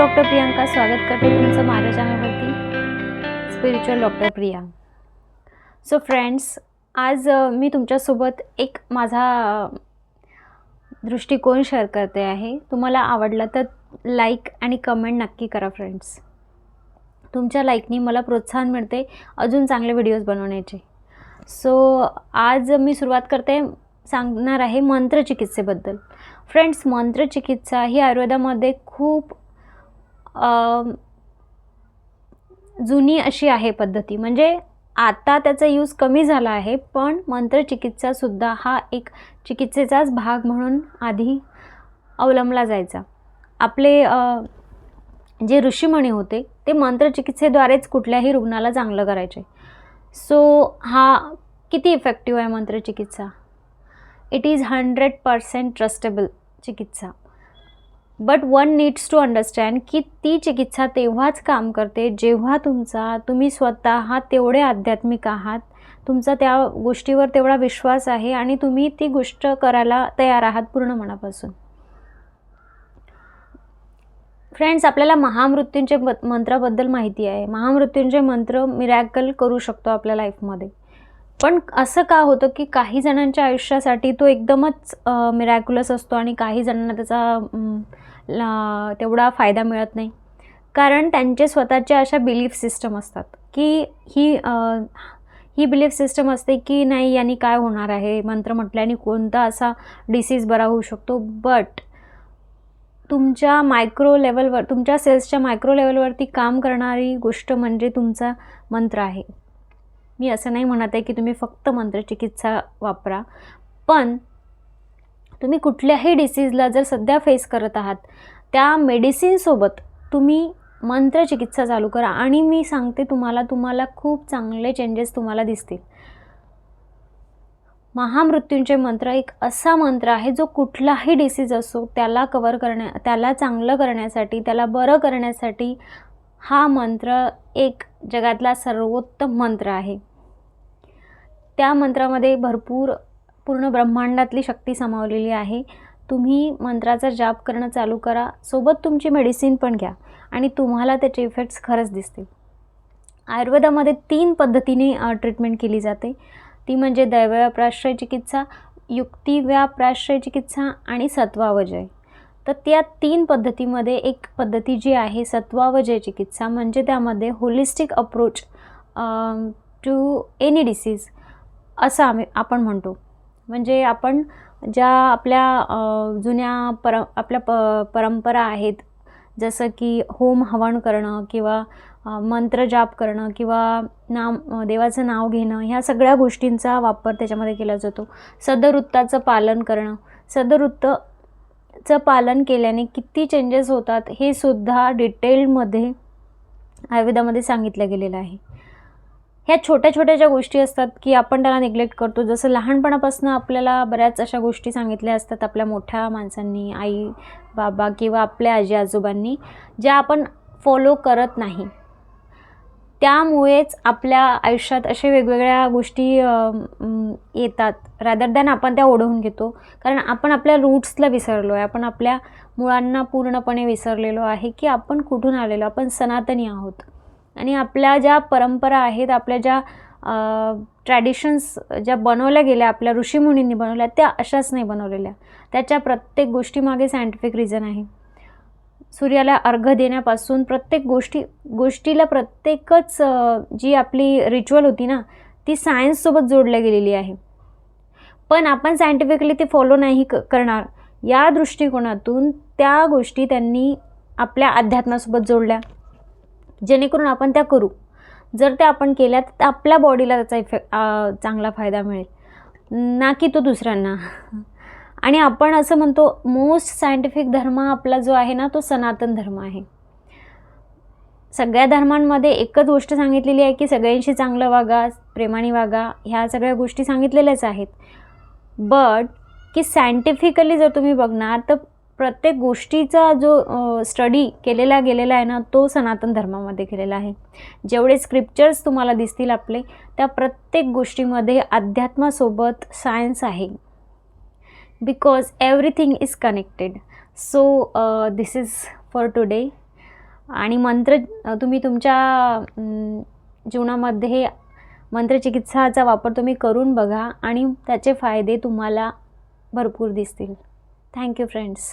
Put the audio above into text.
Doctor Priyanka स्वागत करते तुमचं माझ्या चॅनलवरती spiritual doctor Priya. So friends, आज मी तुमच्यासोबत एक माझा दृष्टिकोन शेअर करते आहे. तुम्हाला आवडला तर लाईक आणि कमेंट नक्की करा फ्रेंड्स. तुमच्या लाईकनी मला प्रोत्साहन मिळते अजून चांगले व्हिडिओज बनवण्याचे. सो आज मी सुरुवात सांगणार आहे मंत्रचिकित्सेबद्दल. फ्रेंड्स, मंत्रचिकित्सा ही आयुर्वेदामध्ये खूप जुनी अशी आहे पद्धती. म्हणजे आता त्याचा यूज कमी झाला आहे, पण मंत्रचिकित्सासुद्धा हा एक चिकित्सेचाच भाग म्हणून आधी अवलंबला जायचा. आपले जे ऋषीमुनी होते ते मंत्रचिकित्सेद्वारेच कुठल्याही रुग्णाला चांगलं करायचे. सो हा किती इफेक्टिव्ह आहे मंत्रचिकित्सा? इट इज 100% ट्रस्टेबल चिकित्सा. But one needs to understand की ती चिकित्सा तेव्हाच काम करते जेव्हा तुम्ही स्वतः तेवढे आध्यात्मिक आहात, तुमचा त्या गोष्टीवर तेवढा विश्वास आहे आणि तुम्ही ती गोष्ट करायला तयार आहात पूर्ण मनापासून. फ्रेंड्स, आपल्याला महामृत्यूंजय मंत्राबद्दल माहिती आहे. महामृत्यूंजय मंत्र मिरॅकल करू शकतो आपल्या लाईफमध्ये. पण असं का होतं की काही जणांच्या आयुष्यासाठी तो एकदमच मिरॅक्युलस असतो आणि काही जणांना त्याचा तेवढा फायदा मिळत नाही? कारण त्यांचे स्वतःचे अशा बिलीफ सिस्टम असतात की ही बिलीफ सिस्टम असते की नाही, यांनी काय होणार आहे, मंत्र म्हटल्याने कोणता असा डिसीज बरा होऊ शकतो. बट तुमच्या मायक्रो लेवलवर, तुमच्या सेल्सच्या मायक्रो लेवलवरती काम करणारी गोष्ट म्हणजे तुमचा मंत्र आहे. मी असं नाही म्हणत आहे की तुम्ही फक्त मंत्रचिकित्सा वापरा, पण तुम्ही कुठल्याही डिसीजला जर सध्या फेस करत आहात, त्या मेडिसिनसोबत तुम्ही मंत्रचिकित्सा चालू करा आणि मी सांगते तुम्हाला खूप चांगले चेंजेस तुम्हाला दिसतील. महामृत्यूंजय मंत्र एक असा मंत्र आहे जो कुठलाही डिसीज असो त्याला चांगलं करण्यासाठी, त्याला बरं करण्यासाठी हा मंत्र एक जगातला सर्वोत्तम मंत्र आहे. त्या मंत्रामध्ये पूर्ण ब्रह्मांडातली शक्ती सामावलेली आहे. तुम्ही मंत्राचा जाप करणं चालू करा, सोबत तुमची मेडिसिन पण घ्या आणि तुम्हाला त्याचे इफेक्ट्स खरंच दिसतील. आयुर्वेदामध्ये 3 पद्धतीने ट्रीटमेंट केली जाते. ती म्हणजे दैवव्याप्राश्रय चिकित्सा, युक्तिव्याप्राश्रय चिकित्सा आणि सत्वावजय. तर त्या 3 पद्धतीमध्ये एक पद्धती जी आहे सत्वावजय चिकित्सा, म्हणजे त्यामध्ये holistic approach to any disease असं आपण म्हणतो. म्हणजे आपण ज्या आपल्या जुन्या परंपरा आहेत, जसं की होम हवन करणं किंवा मंत्र जाप करणं किंवा देवाचं नाव घेणं, ह्या सगळ्या गोष्टींचा वापर त्याच्यामध्ये केला जातो. सदवृत्ताचं पालन करणं, सदवृत्तचं पालन केल्याने किती चेंजेस होतात हे सुद्धा डिटेलमध्ये आयुर्वेदामध्ये सांगितलं गेलेलं आहे. ह्या छोट्या छोट्या ज्या गोष्टी असतात की आपण त्याला निग्लेक्ट करतो. जसं लहानपणापासून आपल्याला बऱ्याच अशा गोष्टी सांगितल्या असतात आपल्या मोठ्या माणसांनी, आई बाबा किंवा आपल्या आजी आजोबांनी, ज्या आपण फॉलो करत नाही. त्यामुळेच आपल्या आयुष्यात अशा वेगवेगळ्या गोष्टी येतात, रॅदर दॅन आपण त्या ओढवून घेतो. कारण आपण आपल्या रूट्सला विसरलो आहे, आपण आपल्या मुळांना पूर्णपणे विसरलेलो आहे की आपण कुठून आलेलो. आपण सनातनी आहोत आणि आपल्या ज्या परंपरा आहेत, आपल्या ज्या ट्रॅडिशन्स ज्या बनवल्या गेल्या, आपल्या ऋषीमुनींनी बनवल्या, त्या अशाच नाही बनवलेल्या. त्याच्या प्रत्येक गोष्टीमागे सायंटिफिक रिझन आहे. सूर्याला अर्घ्य देण्यापासून प्रत्येक गोष्टीला प्रत्येकच जी आपली रिच्युअल होती ना, ती सायन्ससोबत जोडल्या गेलेली आहे. पण आपण सायंटिफिकली ते फॉलो नाही करणार. या दृष्टिकोनातून त्या गोष्टी त्यांनी आपल्या अध्यात्मासोबत जोडल्या, जेणेकरून आपण त्या करू. जर त्या आपण केल्या तर आपल्या बॉडीला त्याचा चांगला फायदा मिळेल, ना की तो दुसऱ्यांना. आणि आपण असं म्हणतो मोस्ट सायंटिफिक धर्म आपला जो आहे ना, तो सनातन धर्म आहे. सगळ्या धर्मांमध्ये एकच गोष्ट सांगितलेली आहे की सगळ्यांशी चांगलं वागा, प्रेमाने वागा, ह्या सगळ्या गोष्टी सांगितलेल्याच आहेत. बट की सायंटिफिकली जर तुम्ही बघणार तर प्रत्येक गोष्टीचा जो स्टडी केलेला गेलेला आहे ना, तो सनातन धर्मामध्ये केलेला आहे. जेवढे स्क्रिप्चर्स तुम्हाला दिसतील आपले, त्या प्रत्येक गोष्टीमध्ये अध्यात्मासोबत सायन्स आहे. because everything is connected. So this is for today. आणि तुम्ही तुमच्या जीवनामध्ये मंत्रचिकित्साचा वापर तुम्ही करून बघा आणि त्याचे फायदे तुम्हाला भरपूर दिसतील. Thank you friends.